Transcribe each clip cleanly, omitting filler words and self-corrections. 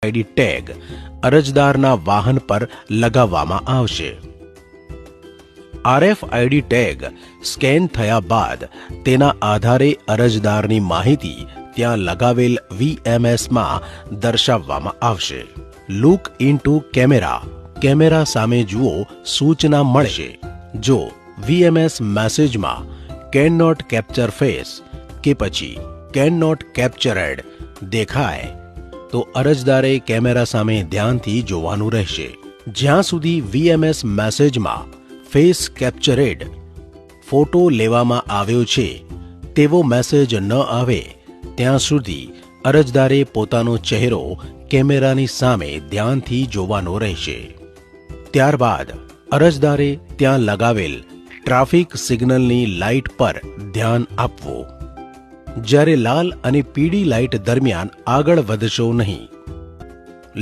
ID tag અરજદારના વાહન પર લગાવવામાં આવશે. RFID ટેગ સ્કેન થયા બાદ તેના આધારે અરજદારની માહિતી ત્યાં લગાવેલ VMSમાં દર્શાવવામાં આવશે. લુક ઇન્ટુ કેમેરા, કેમેરા સામે જુઓ સૂચના મળશે. જો VMS મેસેજમાં કેન નોટ કેપ્ચર ફેસ કે પછી કેન નોટ કેપ્ચરેડ દેખાય તો અરજદારે કેમેરા સામે ધ્યાનથી જોવાનું રહેશે. જ્યાં સુધી VMS મેસેજમાં ફેસ કેપ્ચરેડ ફોટો લેવામાં આવ્યો છે તેવો મેસેજ ન આવે ત્યાં સુધી અરજદારે પોતાનો ચહેરો કેમેરાની સામે ધ્યાનથી જોવાનો રહેશે. ત્યારબાદ અરજદારે ત્યાં લગાવેલ ટ્રાફિક સિગ્નલની લાઇટ પર ધ્યાન આપવું. જ્યારે લાલ અને પીળી લાઇટ દરમિયાન આગળ વધશો નહીં.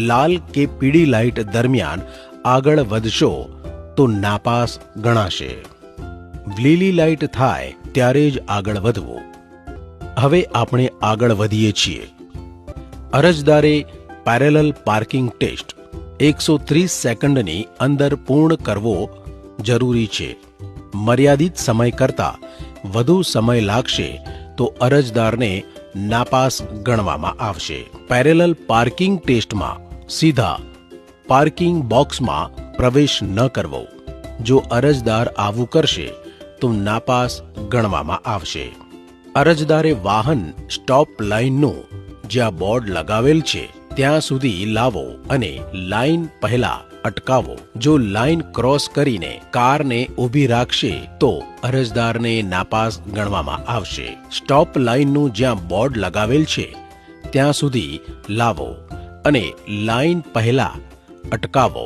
લાલ કે પીળી લાઇટ દરમિયાન આગળ વધશો તો નાપાસ ગણાશે. લીલી લાઇટ થાય ત્યારે જ આગળ વધવું. હવે આપણે આગળ વધીએ છીએ. અરજદારે પેરેલલ પાર્કિંગ ટેસ્ટ 130 સેકન્ડની અંદર પૂર્ણ કરવો જરૂરી છે. મર્યાદિત સમય કરતાં વધુ સમય લાગશે તો અરજદારને નાપાસ ગણવામાં આવશે. પેરેલલ પાર્કિંગ ટેસ્ટમાં સીધા પાર્કિંગ બોક્સમાં પ્રવેશ ન કરવો. જો અરજદાર આવું કરશે તો નાપાસ ગણવામાં આવશે. અરજદારે વાહન સ્ટોપ લાઇનનું જ્યાં બોર્ડ લગાવેલ છે ત્યાં સુધી લાવો અને લાઇન પહેલા અટકાવો. જો લાઇન ક્રોસ કરીને કારને ઊભી રાખશે તો અરજદારને નાપાસ ગણવામાં આવશે. સ્ટોપ લાઇનનું જ્યાં બોર્ડ લગાવેલ છે ત્યાં સુધી લાવો અને લાઇન પહેલા અટકાવો.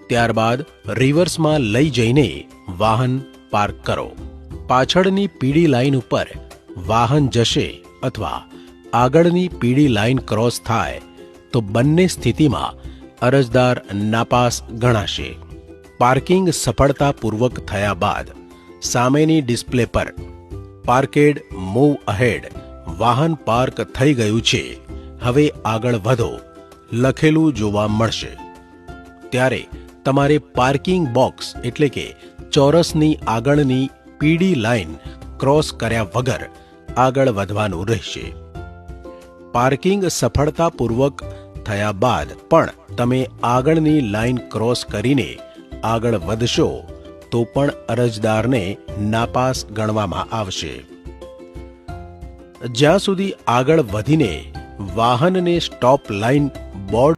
ત્યારબાદ રિવર્સમાં લઈ જઈને વાહન પાર્ક કરો. પાછળની પીળી લાઇન ઉપર વાહન જશે અથવા આગળની પીળી લાઇન ક્રોસ થાય તો બંને સ્થિતિમાં અરજદાર નાપાસ ગણાશે. પાર્કિંગ સફળતાપૂર્વક થયા બાદ સામેની ડિસ્પ્લે પર પાર્કેડ મૂવ અહેડ વાહન પાર્ક થઈ ગયું છે, હવે આગળ વધો લખેલું જોવા મળશે. ત્યારે તમારે પાર્કિંગ બોક્સ એટલે કે ચોરસની આગળની પીળી લાઇન ક્રોસ કર્યા વગર આગળ વધવાનું રહેશે. પાર્કિંગ સફળતાપૂર્વક થયા બાદ પણ તમે આગળની લાઇન ક્રોસ કરીને આગળ વધશો તો પણ અરજદારને નાપાસ ગણવામાં આવશે. જ્યાં સુધી આગળ વધીને વાહનને સ્ટોપ લાઇન બોર્ડ